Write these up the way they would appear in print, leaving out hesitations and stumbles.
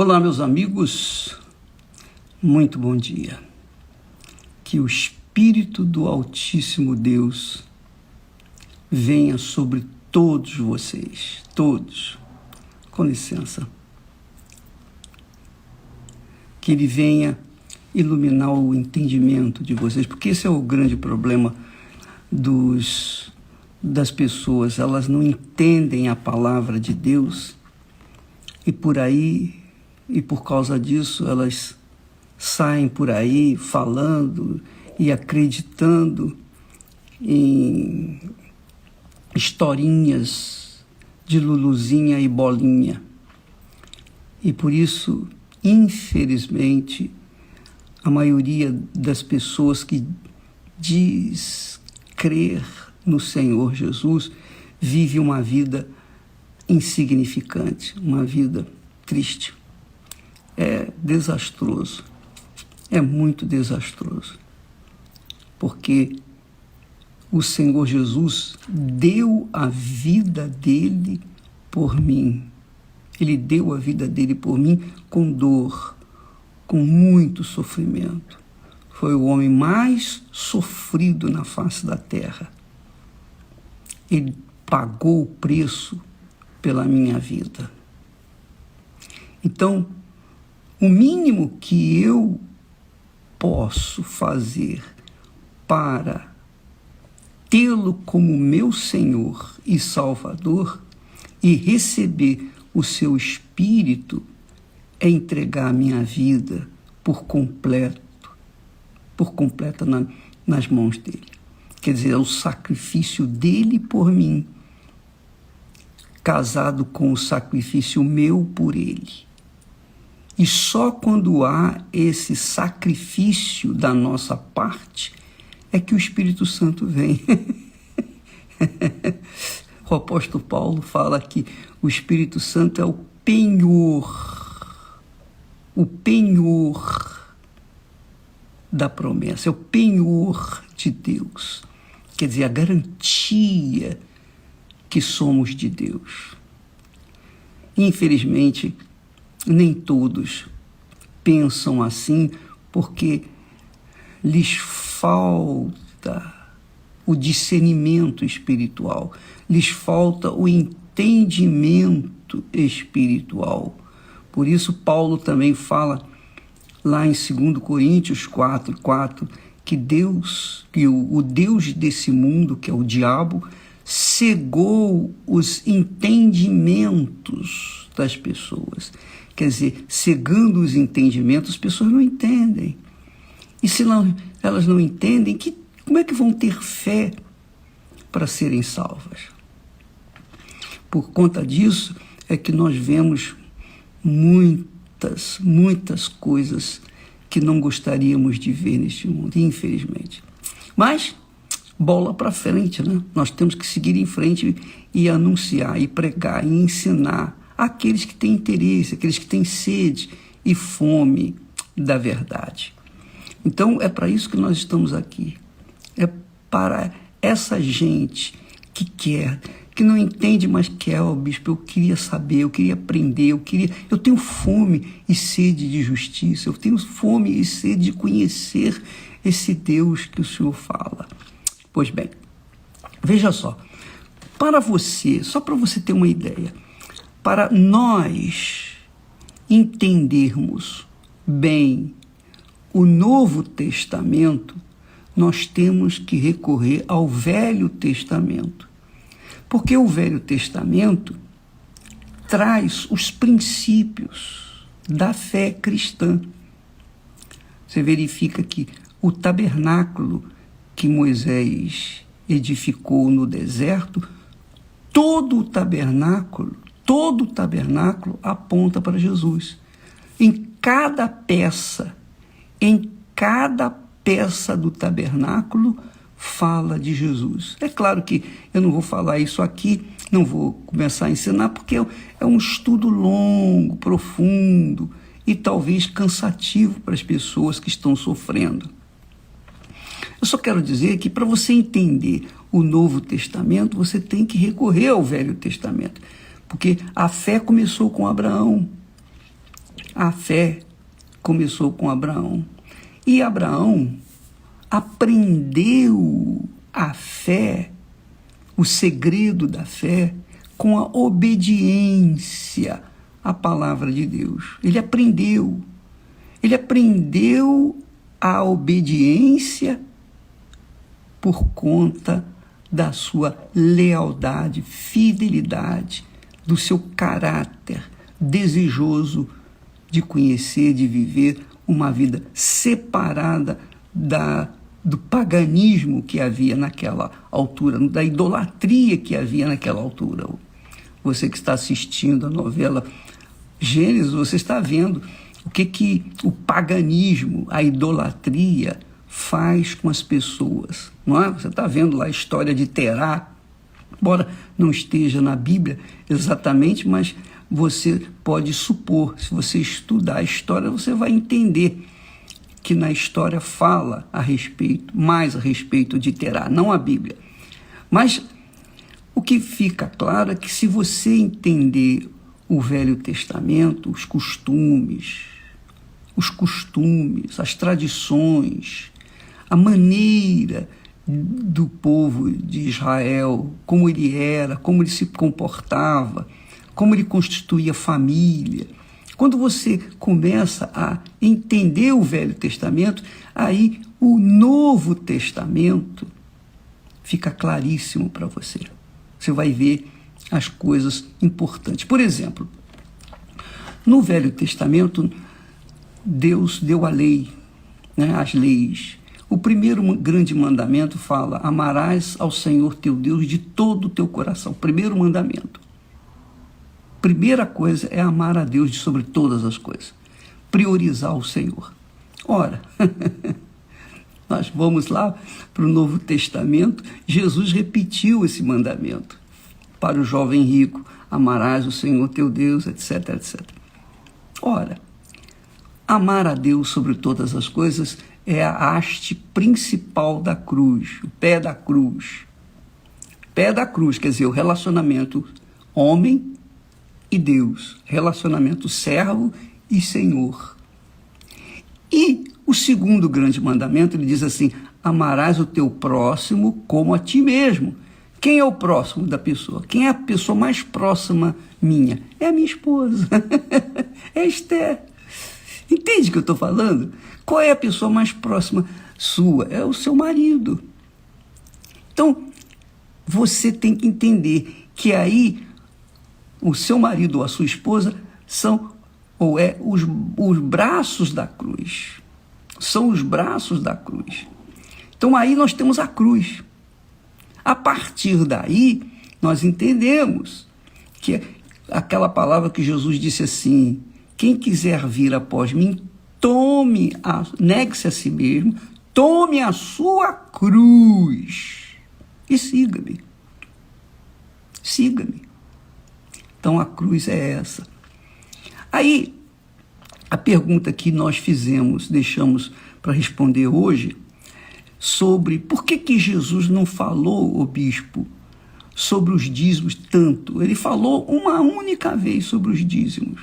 Olá, meus amigos, muito bom dia. Que o Espírito do Altíssimo Deus venha sobre todos vocês, todos. Com licença. Que Ele venha iluminar o entendimento de vocês, porque esse é o grande problema das pessoas. Elas não entendem a palavra de Deus e por causa disso elas saem por aí falando e acreditando em historinhas de Luluzinha e Bolinha. E por isso, infelizmente, a maioria das pessoas que diz crer no Senhor Jesus vive uma vida insignificante, uma vida triste. É desastroso, é muito desastroso, porque o Senhor Jesus deu a vida dele por mim. Ele deu a vida dele por mim com dor, com muito sofrimento. Foi o homem mais sofrido na face da terra. Ele pagou o preço pela minha vida. Então, o mínimo que eu posso fazer para tê-lo como meu Senhor e Salvador e receber o seu Espírito é entregar a minha vida por completa nas mãos dele. Quer dizer, é o sacrifício dele por mim, casado com o sacrifício meu por ele. E só quando há esse sacrifício da nossa parte é que o Espírito Santo vem. O apóstolo Paulo fala que o Espírito Santo é o penhor da promessa, é o penhor de Deus. Quer dizer, a garantia que somos de Deus. Infelizmente, nem todos pensam assim, porque lhes falta o discernimento espiritual, lhes falta o entendimento espiritual. Por isso, Paulo também fala lá em 2 Coríntios 4:4, que o Deus desse mundo, que é o diabo, cegou os entendimentos das pessoas. Quer dizer, cegando os entendimentos, as pessoas não entendem. E se elas não entendem, como é que vão ter fé para serem salvas? Por conta disso é que nós vemos muitas coisas que não gostaríamos de ver neste mundo, infelizmente. Mas, bola para frente, né? Nós temos que seguir em frente e anunciar, e pregar, e ensinar aqueles que têm interesse, aqueles que têm sede e fome da verdade. Então, é para isso que nós estamos aqui. É para essa gente que quer, que não entende, mas quer, bispo, eu queria saber, eu queria aprender, eu tenho fome e sede de justiça, eu tenho fome e sede de conhecer esse Deus que o Senhor fala. Pois bem, veja só, só para você ter uma ideia, para nós entendermos bem o Novo Testamento, nós temos que recorrer ao Velho Testamento. Porque o Velho Testamento traz os princípios da fé cristã. Você verifica que o tabernáculo que Moisés edificou no deserto, todo o tabernáculo aponta para Jesus. Em cada peça do tabernáculo fala de Jesus. É claro que eu não vou falar isso aqui, não vou começar a ensinar, porque é um estudo longo, profundo e talvez cansativo para as pessoas que estão sofrendo. Eu só quero dizer que para você entender o Novo Testamento, você tem que recorrer ao Velho Testamento, porque a fé começou com Abraão. A fé começou com Abraão. E Abraão aprendeu a fé, o segredo da fé, com a obediência à palavra de Deus. Ele aprendeu a obediência por conta da sua lealdade, fidelidade, do seu caráter desejoso de conhecer, de viver uma vida separada do paganismo que havia naquela altura, da idolatria que havia naquela altura. Você que está assistindo a novela Gênesis, você está vendo o que o paganismo, a idolatria faz com as pessoas, não é? Você está vendo lá a história de Terá, embora não esteja na Bíblia exatamente, mas você pode supor, se você estudar a história, você vai entender que na história fala mais a respeito de Terá, não a Bíblia. Mas o que fica claro é que se você entender o Velho Testamento, os costumes, as tradições, a maneira do povo de Israel, como ele era, como ele se comportava, como ele constituía família. Quando você começa a entender o Velho Testamento, aí o Novo Testamento fica claríssimo para você. Você vai ver as coisas importantes. Por exemplo, no Velho Testamento, Deus deu a lei, né, as leis. O primeiro grande mandamento fala: amarás ao Senhor teu Deus de todo o teu coração. Primeiro mandamento. Primeira coisa é amar a Deus de sobre todas as coisas. Priorizar o Senhor. Ora, nós vamos lá para o Novo Testamento, Jesus repetiu esse mandamento para o jovem rico: amarás o Senhor teu Deus, etc, etc. Ora, amar a Deus sobre todas as coisas é a haste principal da cruz, o pé da cruz. Pé da cruz, quer dizer, o relacionamento homem e Deus, relacionamento servo e senhor. E o segundo grande mandamento, ele diz assim: amarás o teu próximo como a ti mesmo. Quem é o próximo da pessoa? Quem é a pessoa mais próxima minha? É a minha esposa, é a Esther. Entende o que eu estou falando? Qual é a pessoa mais próxima sua? É o seu marido. Então, você tem que entender que aí o seu marido ou a sua esposa são os braços da cruz. São os braços da cruz. Então aí nós temos a cruz. A partir daí, nós entendemos que aquela palavra que Jesus disse assim: quem quiser vir após mim, negue-se a si mesmo, tome a sua cruz e siga-me. Siga-me. Então a cruz é essa. Aí, a pergunta que nós deixamos para responder hoje, sobre por que Jesus não falou, o bispo, sobre os dízimos tanto. Ele falou uma única vez sobre os dízimos,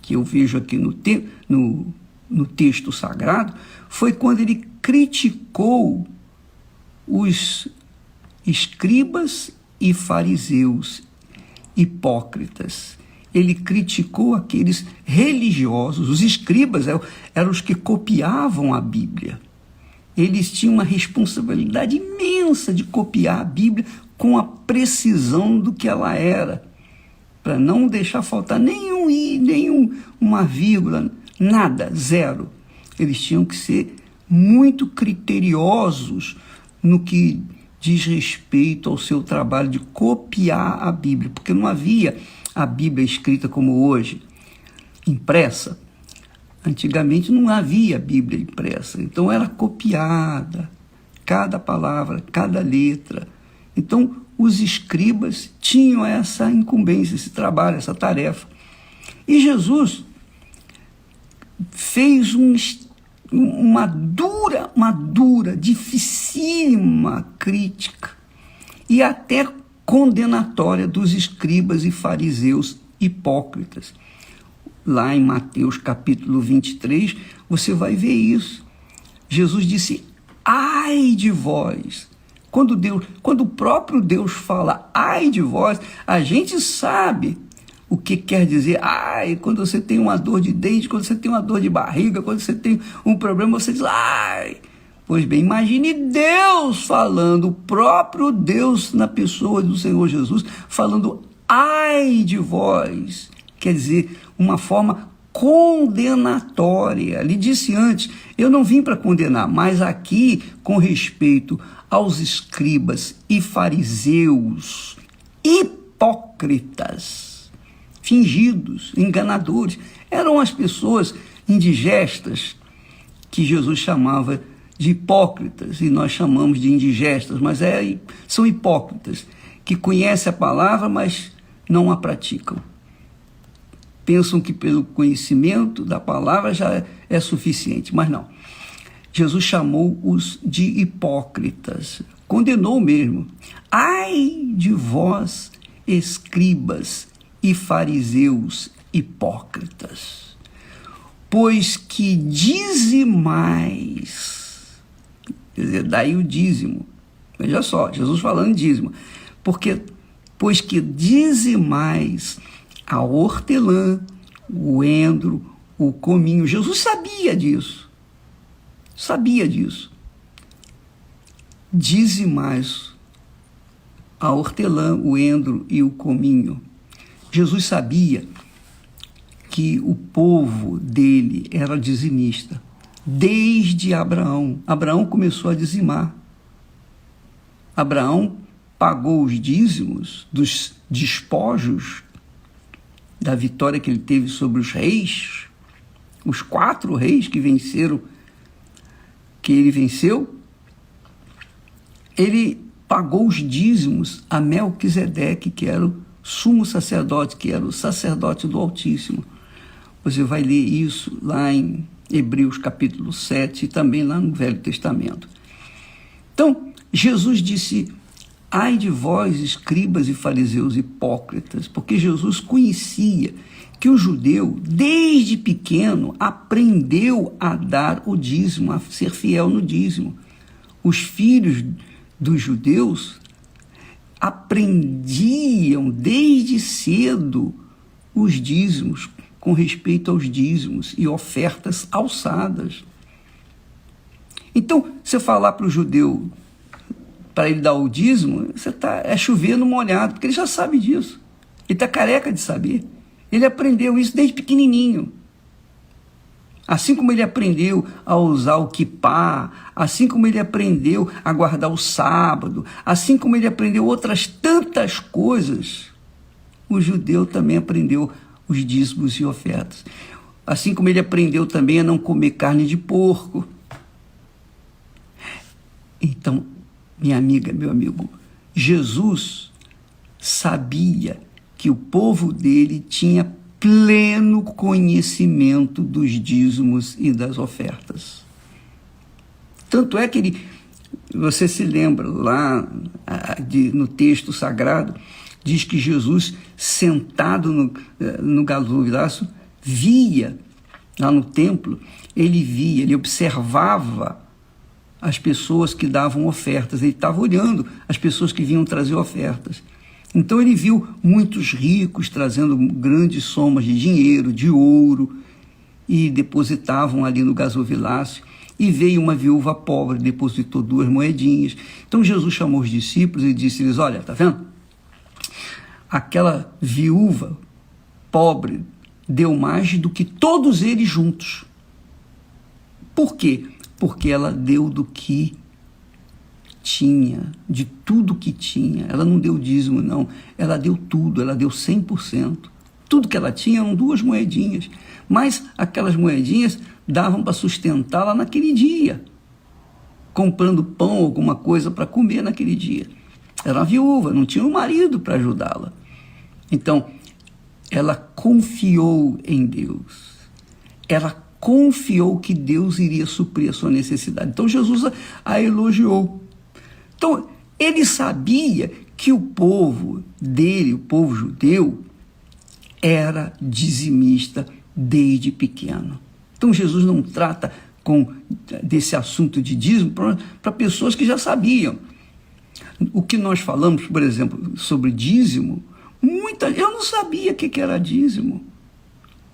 que eu vejo aqui no texto sagrado, foi quando ele criticou os escribas e fariseus hipócritas. Ele criticou aqueles religiosos. Os escribas eram os que copiavam a Bíblia. Eles tinham uma responsabilidade imensa de copiar a Bíblia com a precisão do que ela era, para não deixar faltar nenhuma vírgula, nada, zero. Eles tinham que ser muito criteriosos no que diz respeito ao seu trabalho de copiar a Bíblia, porque não havia a Bíblia escrita como hoje, impressa. Antigamente não havia Bíblia impressa, então era copiada, cada palavra, cada letra. Então os escribas tinham essa incumbência, esse trabalho, essa tarefa. E Jesus fez uma dura, dificílima crítica e até condenatória dos escribas e fariseus hipócritas. lá em Mateus capítulo 23, você vai ver isso. Jesus disse, ai de vós. Quando o próprio Deus fala, ai de vós, a gente sabe o que quer dizer. Ai, quando você tem uma dor de dente, quando você tem uma dor de barriga, quando você tem um problema, você diz, ai. Pois bem, imagine Deus falando, o próprio Deus na pessoa do Senhor Jesus, falando, ai de vós. Quer dizer, uma forma condenatória. Ele disse antes, eu não vim para condenar, mas aqui, com respeito aos escribas e fariseus, hipócritas, fingidos, enganadores, eram as pessoas indigestas que Jesus chamava de hipócritas, e nós chamamos de indigestas, mas são hipócritas, que conhecem a palavra, mas não a praticam. Pensam que pelo conhecimento da palavra já é suficiente, mas não. Jesus chamou-os de hipócritas, condenou mesmo. Ai de vós, escribas e fariseus hipócritas, pois que dizimais, quer dizer, daí o dízimo. Veja só, Jesus falando dízimo. Pois que dizimais a hortelã, o endro, o cominho. Jesus sabia disso. Sabia disso. Dizimais a hortelã, o endro e o cominho. Jesus sabia que o povo dele era dizimista. Desde Abraão. Abraão começou a dizimar. Abraão pagou os dízimos dos despojos da vitória que ele teve sobre os reis, os 4 reis que ele venceu. Ele pagou os dízimos a Melquisedeque, que era o sumo sacerdote, que era o sacerdote do Altíssimo. Você vai ler isso lá em Hebreus capítulo 7 e também lá no Velho Testamento. Então, Jesus disse, ai de vós, escribas e fariseus hipócritas, porque Jesus conhecia que o judeu, desde pequeno, aprendeu a dar o dízimo, a ser fiel no dízimo. Os filhos dos judeus aprendiam desde cedo os dízimos, com respeito aos dízimos e ofertas alçadas. Então, você falar para o judeu, para ele dar o dízimo, é chover no molhado, porque ele já sabe disso. Ele está careca de saber. Ele aprendeu isso desde pequenininho. Assim como ele aprendeu a usar o quipá, assim como ele aprendeu a guardar o sábado, assim como ele aprendeu outras tantas coisas, o judeu também aprendeu os dízimos e ofertas. Assim como ele aprendeu também a não comer carne de porco. Então, minha amiga, meu amigo, Jesus sabia que o povo dele tinha pleno conhecimento dos dízimos e das ofertas. Tanto é que você se lembra lá no texto sagrado, diz que Jesus, sentado no gasofilaço, via, lá no templo, ele observava as pessoas que davam ofertas, ele estava olhando as pessoas que vinham trazer ofertas. Então ele viu muitos ricos trazendo grandes somas de dinheiro, de ouro, e depositavam ali no gasofilácio. E veio uma viúva pobre, depositou 2 moedinhas. Então Jesus chamou os discípulos e disse-lhes, olha, está vendo? Aquela viúva pobre deu mais do que todos eles juntos. Por quê? Porque ela deu do que tinha, de tudo que tinha. Ela não deu dízimo, não. Ela deu tudo, ela deu 100%. Tudo que ela tinha eram 2 moedinhas. Mas aquelas moedinhas davam para sustentá-la naquele dia, comprando pão, alguma coisa para comer naquele dia. Era uma viúva, não tinha um marido para ajudá-la. Então, ela confiou em Deus. Ela confiou que Deus iria suprir a sua necessidade. Então, Jesus a elogiou. Então, ele sabia que o povo dele, o povo judeu, era dizimista desde pequeno. Então Jesus não trata desse assunto de dízimo para pessoas que já sabiam. O que nós falamos, por exemplo, sobre dízimo, eu não sabia o que era dízimo.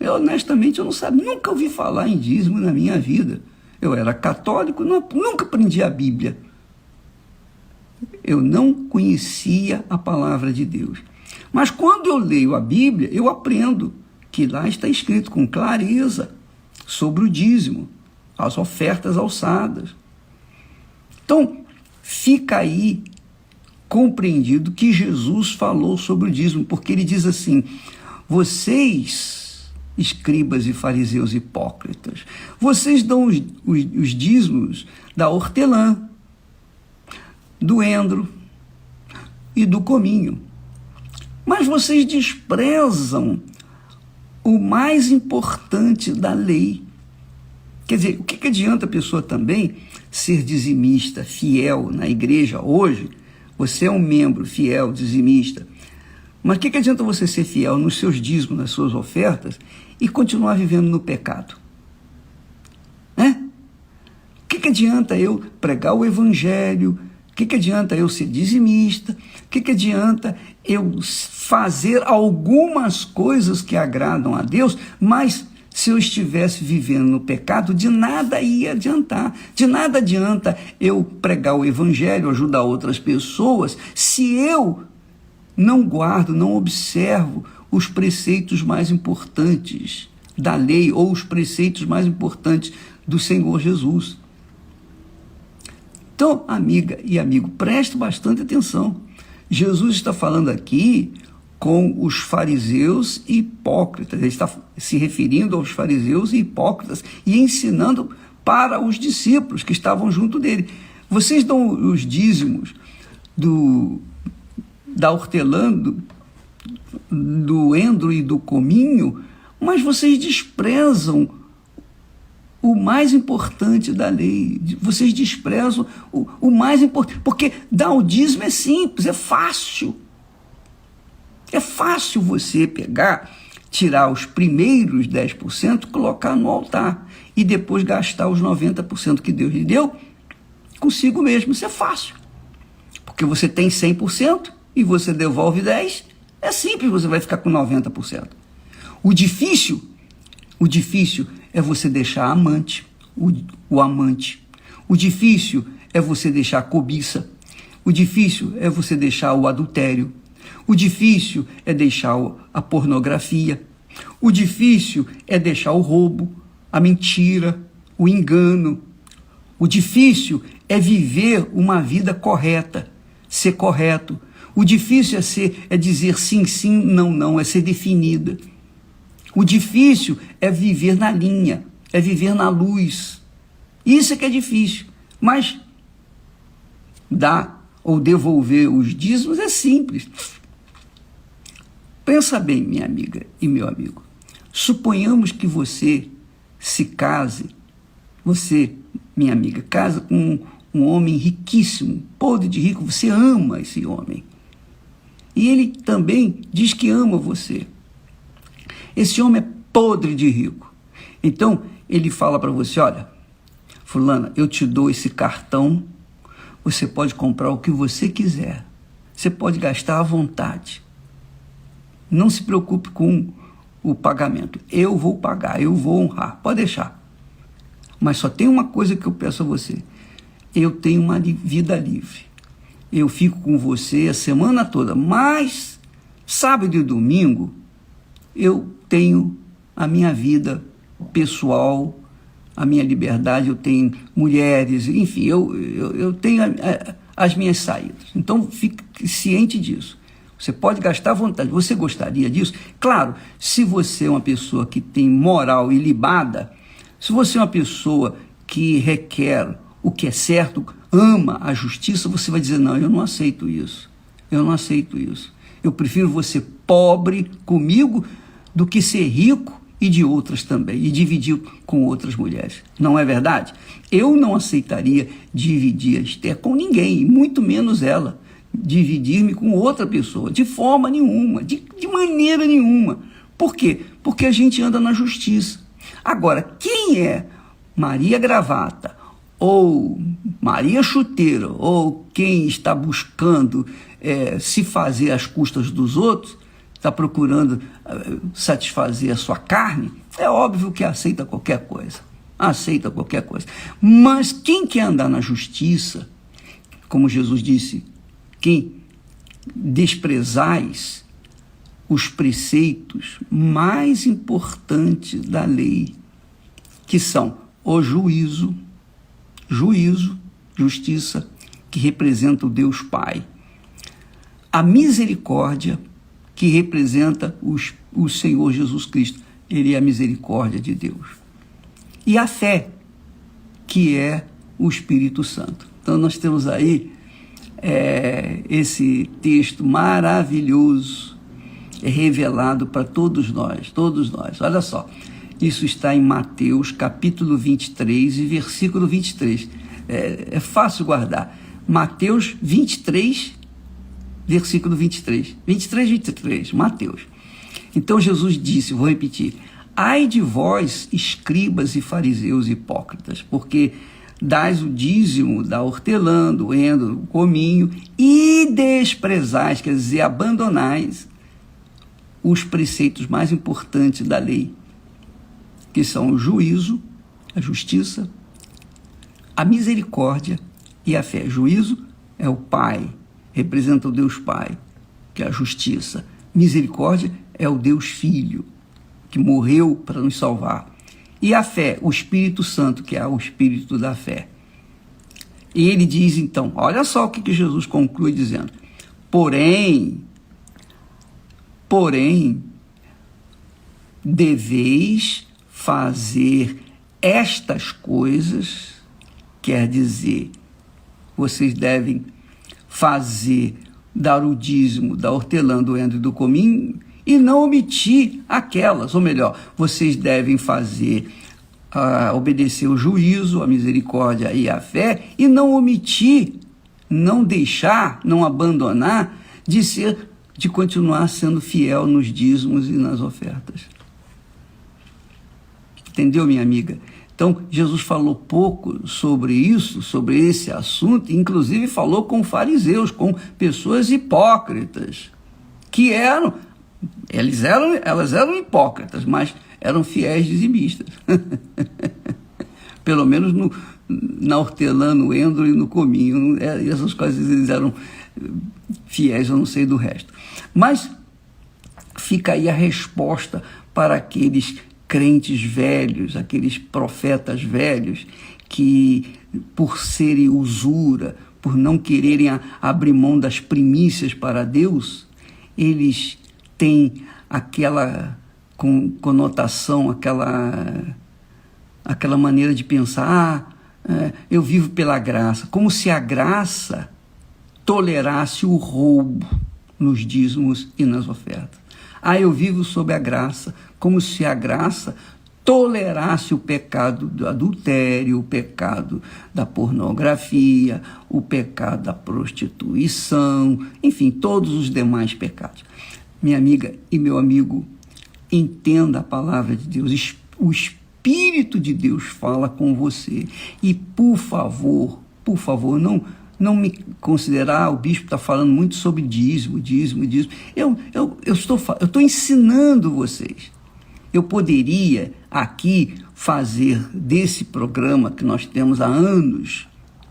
Honestamente, eu não sabia, nunca ouvi falar em dízimo na minha vida. Eu era católico, nunca aprendi a Bíblia. Eu não conhecia a palavra de Deus. Mas quando eu leio a Bíblia, eu aprendo que lá está escrito com clareza sobre o dízimo, as ofertas alçadas. Então, fica aí compreendido que Jesus falou sobre o dízimo, porque ele diz assim: vocês, escribas e fariseus hipócritas, vocês dão os dízimos da hortelã, do endro e do cominho, mas vocês desprezam o mais importante da lei. Quer dizer, o que adianta a pessoa também ser dizimista, fiel na igreja hoje? Você é um membro fiel, dizimista, mas o que adianta você ser fiel nos seus dízimos, nas suas ofertas, e continuar vivendo no pecado? O que adianta eu pregar o evangelho? O que adianta eu ser dizimista? O que adianta eu fazer algumas coisas que agradam a Deus, mas se eu estivesse vivendo no pecado, de nada ia adiantar. De nada adianta eu pregar o evangelho, ajudar outras pessoas, se eu não guardo, não observo os preceitos mais importantes da lei ou os preceitos mais importantes do Senhor Jesus. Então, amiga e amigo, preste bastante atenção. Jesus está falando aqui com os fariseus e hipócritas. Ele está se referindo aos fariseus e hipócritas e ensinando para os discípulos que estavam junto dele. Vocês dão os dízimos da hortelã, do endro e do cominho, mas vocês desprezam o mais importante da lei. Vocês desprezam o mais importante, porque dar o dízimo é simples, é fácil. É fácil você pegar, tirar os primeiros 10%, colocar no altar e depois gastar os 90% que Deus lhe deu consigo mesmo. Isso é fácil, porque você tem 100% e você devolve 10%. É simples, você vai ficar com 90%. O difícil é você deixar a amante, o amante. O difícil é você deixar a cobiça. O difícil é você deixar o adultério. O difícil é deixar a pornografia. O difícil é deixar o roubo, a mentira, o engano. O difícil é viver uma vida correta, ser correto. O difícil é dizer sim, sim, não, não, é ser definida. O difícil é viver na linha, é viver na luz. Isso é que é difícil. Mas dar ou devolver os dízimos é simples. Pensa bem, minha amiga e meu amigo. Suponhamos que você se case, você, minha amiga, casa com um homem riquíssimo, podre de rico, você ama esse homem. E ele também diz que ama você. Esse homem é podre de rico. Então, ele fala para você: olha, fulana, eu te dou esse cartão, você pode comprar o que você quiser. Você pode gastar à vontade. Não se preocupe com o pagamento. Eu vou pagar, eu vou honrar. Pode deixar. Mas só tem uma coisa que eu peço a você. Eu tenho uma vida livre. Eu fico com você a semana toda. Mas, sábado e domingo, eu tenho a minha vida pessoal, a minha liberdade, eu tenho mulheres, enfim, eu tenho as minhas saídas. Então, fique ciente disso. Você pode gastar à vontade. Você gostaria disso? Claro, se você é uma pessoa que tem moral ilibada, se você é uma pessoa que requer o que é certo, ama a justiça, você vai dizer: não, eu não aceito isso. Eu não aceito isso. Eu prefiro você pobre comigo do que ser rico e de outras também, e dividir com outras mulheres. Não é verdade? Eu não aceitaria dividir a Esther com ninguém, muito menos ela. Dividir-me com outra pessoa, de forma nenhuma, de maneira nenhuma. Por quê? porque a gente anda na justiça. Agora, quem é Maria Gravata, ou Maria Chuteira, ou quem está buscando se fazer às custas dos outros, está procurando satisfazer a sua carne, é óbvio que aceita qualquer coisa. Aceita qualquer coisa. Mas quem quer andar na justiça, como Jesus disse, quem desprezais os preceitos mais importantes da lei, que são o juízo, justiça, que representa o Deus Pai, a misericórdia, que representa o Senhor Jesus Cristo, ele é a misericórdia de Deus, e a fé, que é o Espírito Santo. Então nós temos aí esse texto maravilhoso, revelado para todos nós. Olha só, isso está em Mateus capítulo 23 e versículo 23. É fácil guardar. Mateus 23, versículo 23. 23, Mateus. Então Jesus disse, vou repetir: ai de vós, escribas e fariseus hipócritas, porque dais o dízimo da hortelã, do endro, do cominho, e desprezais, quer dizer, abandonais os preceitos mais importantes da lei, que são o juízo, a justiça, a misericórdia e a fé. Juízo é o Pai, representa o Deus Pai, que é a justiça. Misericórdia é o Deus Filho, que morreu para nos salvar. E a fé, o Espírito Santo, que é o Espírito da fé. E ele diz então, olha só o que Jesus conclui dizendo: porém, deveis fazer estas coisas, quer dizer, vocês devem dar o dízimo da hortelã, do endro e do cominho, e não omitir aquelas, ou melhor, vocês devem obedecer o juízo, a misericórdia e a fé, e não omitir, não deixar, não abandonar de continuar sendo fiel nos dízimos e nas ofertas. Entendeu, minha amiga? Então, Jesus falou pouco sobre isso, sobre esse assunto, inclusive falou com fariseus, com pessoas hipócritas, que elas eram hipócritas, mas eram fiéis dizimistas. Pelo menos na hortelã, no endro e no cominho. Essas coisas eles eram fiéis, eu não sei do resto. Mas fica aí a resposta para aqueles crentes velhos, aqueles profetas velhos, que por serem usura, por não quererem abrir mão das primícias para Deus, eles têm aquela conotação, aquela maneira de pensar: eu vivo pela graça, como se a graça tolerasse o roubo nos dízimos e nas ofertas. Eu vivo sob a graça, como se a graça tolerasse o pecado do adultério, o pecado da pornografia, o pecado da prostituição, enfim, todos os demais pecados. Minha amiga e meu amigo, entenda a palavra de Deus. O Espírito de Deus fala com você. E, por favor, não me considerar, o bispo está falando muito sobre dízimo. Eu estou ensinando vocês. Eu poderia aqui fazer desse programa que nós temos há anos,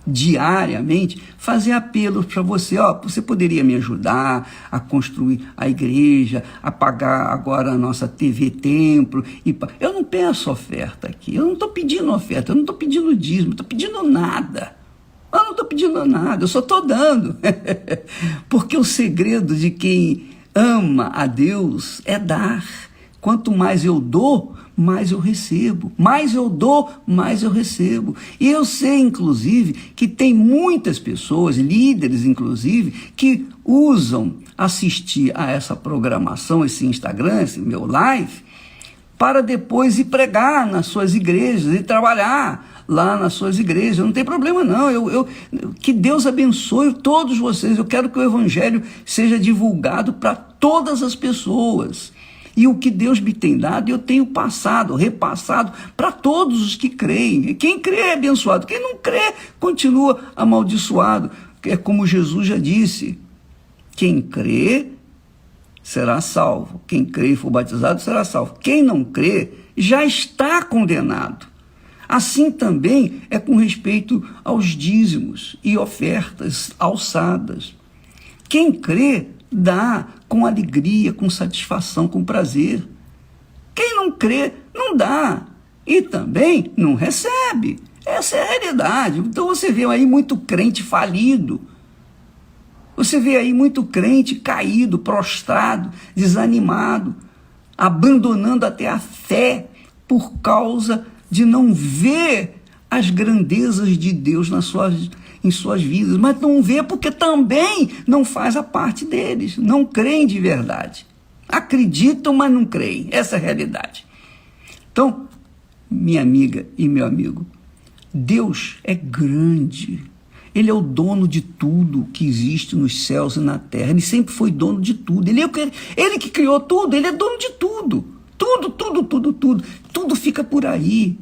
diariamente, fazer apelos para você. Você poderia me ajudar a construir a igreja, a pagar agora a nossa TV Templo. Eu não peço oferta aqui, eu não estou pedindo oferta, eu não estou pedindo dízimo, não estou pedindo nada. Eu não estou pedindo nada, eu só estou dando. Porque o segredo de quem ama a Deus é dar. Quanto mais eu dou, mais eu recebo. Mais eu dou, mais eu recebo. E eu sei, inclusive, que tem muitas pessoas, líderes, inclusive, que usam assistir a essa programação, esse Instagram, esse meu live, para depois ir pregar nas suas igrejas e trabalhar lá nas suas igrejas. Não tem problema não, que Deus abençoe todos vocês. Eu quero que o evangelho seja divulgado para todas as pessoas. E o que Deus me tem dado, eu tenho passado, repassado para todos os que creem. Quem crê é abençoado, quem não crê continua amaldiçoado. É como Jesus já disse, quem crê será salvo. Quem crê e for batizado será salvo. Quem não crê já está condenado. Assim também é com respeito aos dízimos e ofertas alçadas. Quem crê dá com alegria, com satisfação, com prazer. Quem não crê não dá e também não recebe. Essa é a realidade. Então você vê aí muito crente falido. Você vê aí muito crente caído, prostrado, desanimado, abandonando até a fé por causa de não ver as grandezas de Deus em suas vidas. Mas não vê porque também não faz a parte deles, não creem de verdade. Acreditam, mas não creem. Essa é a realidade. Então, minha amiga e meu amigo, Deus é grande. Ele é o dono de tudo que existe nos céus e na terra. Ele sempre foi dono de tudo. Ele que criou tudo, ele é dono de tudo. Tudo. Tudo fica por aí.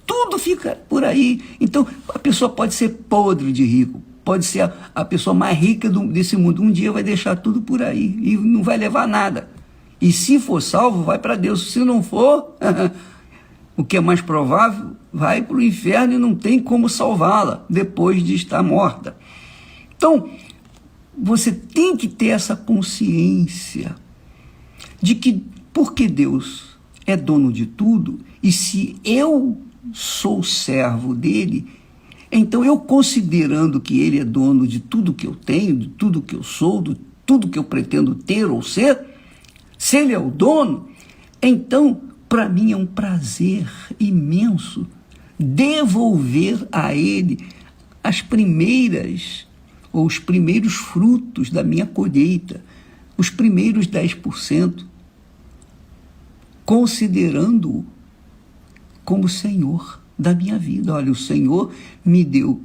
Tudo fica por aí. Então, a pessoa pode ser podre de rico. Pode ser a pessoa mais rica desse mundo. Um dia vai deixar tudo por aí e não vai levar nada. E se for salvo, vai para Deus. Se não for, o que é mais provável, vai para o inferno e não tem como salvá-la depois de estar morta. Então, você tem que ter essa consciência de que, porque Deus é dono de tudo, e se eu sou servo dele, então eu, considerando que ele é dono de tudo que eu tenho, de tudo que eu sou, de tudo que eu pretendo ter ou ser, se ele é o dono, então para mim é um prazer imenso devolver a ele as primeiras ou os primeiros frutos da minha colheita, os primeiros 10%, considerando-o como Senhor da minha vida. Olha, o Senhor me deu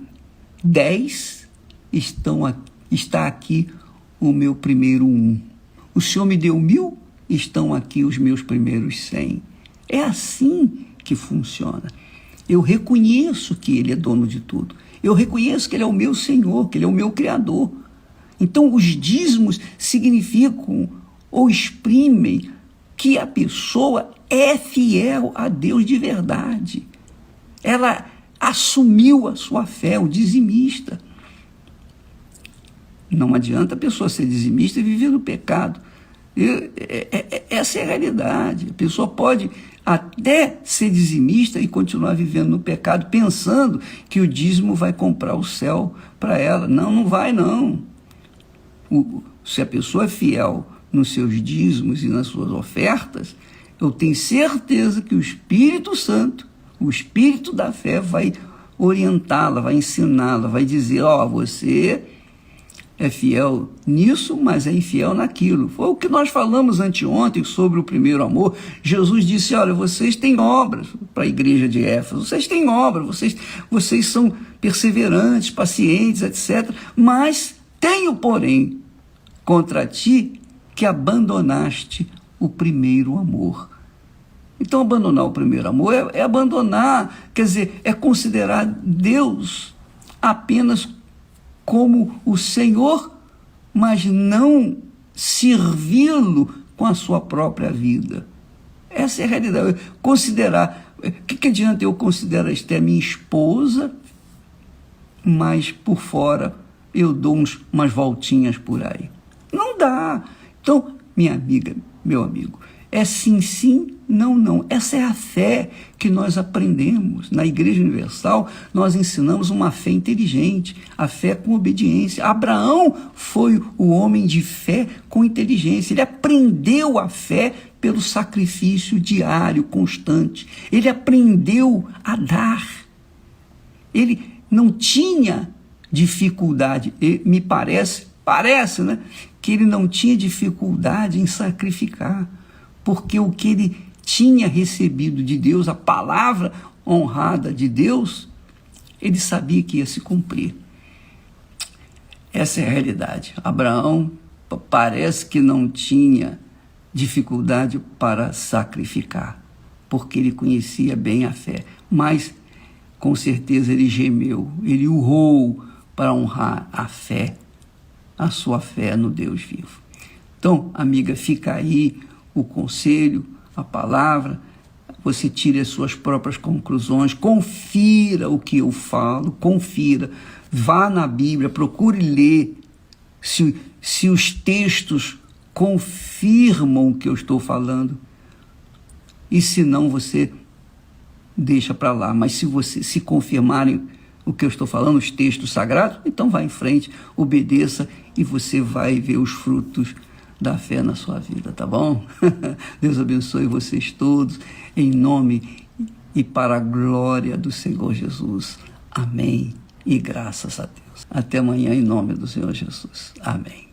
10, está aqui o meu primeiro 1. O Senhor me deu 1000, estão aqui os meus primeiros 100. É assim que funciona. Eu reconheço que Ele é dono de tudo. Eu reconheço que Ele é o meu Senhor, que Ele é o meu Criador. Então, os dízimos significam ou exprimem que a pessoa é fiel a Deus de verdade. Ela assumiu a sua fé, o dizimista. Não adianta a pessoa ser dizimista e viver no pecado. Essa é a realidade. A pessoa pode até ser dizimista e continuar vivendo no pecado, pensando que o dízimo vai comprar o céu para ela. Não, não vai, não. Se a pessoa é fiel nos seus dízimos e nas suas ofertas, eu tenho certeza que o Espírito Santo, o Espírito da fé, vai orientá-la, vai ensiná-la, vai dizer, você é fiel nisso, mas é infiel naquilo. Foi o que nós falamos anteontem sobre o primeiro amor. Jesus disse, olha, vocês têm obras, para a igreja de Éfeso, vocês têm obras, vocês são perseverantes, pacientes, etc. Mas tenho, porém, contra ti que abandonaste o primeiro amor. Então, abandonar o primeiro amor é abandonar, quer dizer, é considerar Deus apenas como o Senhor, mas não servi-lo com a sua própria vida. Essa é a realidade. Considerar, o que adianta eu considerar Esté minha esposa, mas por fora eu dou umas voltinhas por aí? Não dá. Então, minha amiga, meu amigo, é sim, sim, não, não. Essa é a fé que nós aprendemos. Na Igreja Universal, nós ensinamos uma fé inteligente, a fé com obediência. Abraão foi o homem de fé com inteligência. Ele aprendeu a fé pelo sacrifício diário, constante. Ele aprendeu a dar. Ele não tinha dificuldade, me parece, né, que ele não tinha dificuldade em sacrificar, porque o que ele tinha recebido de Deus, a palavra honrada de Deus, ele sabia que ia se cumprir. Essa é a realidade. Abraão parece que não tinha dificuldade para sacrificar, porque ele conhecia bem a fé. Mas, com certeza, ele gemeu, ele urrou para honrar a fé, a sua fé no Deus vivo. Então, amiga, fica aí o conselho, a palavra, você tire as suas próprias conclusões, confira o que eu falo, confira, vá na Bíblia, procure ler se os textos confirmam o que eu estou falando, e se não, você deixa para lá. Mas se confirmarem o que eu estou falando, os textos sagrados, então vá em frente, obedeça, e você vai ver os frutos da fé na sua vida, tá bom? Deus abençoe vocês todos, em nome e para a glória do Senhor Jesus. Amém. E graças a Deus. Até amanhã, em nome do Senhor Jesus. Amém.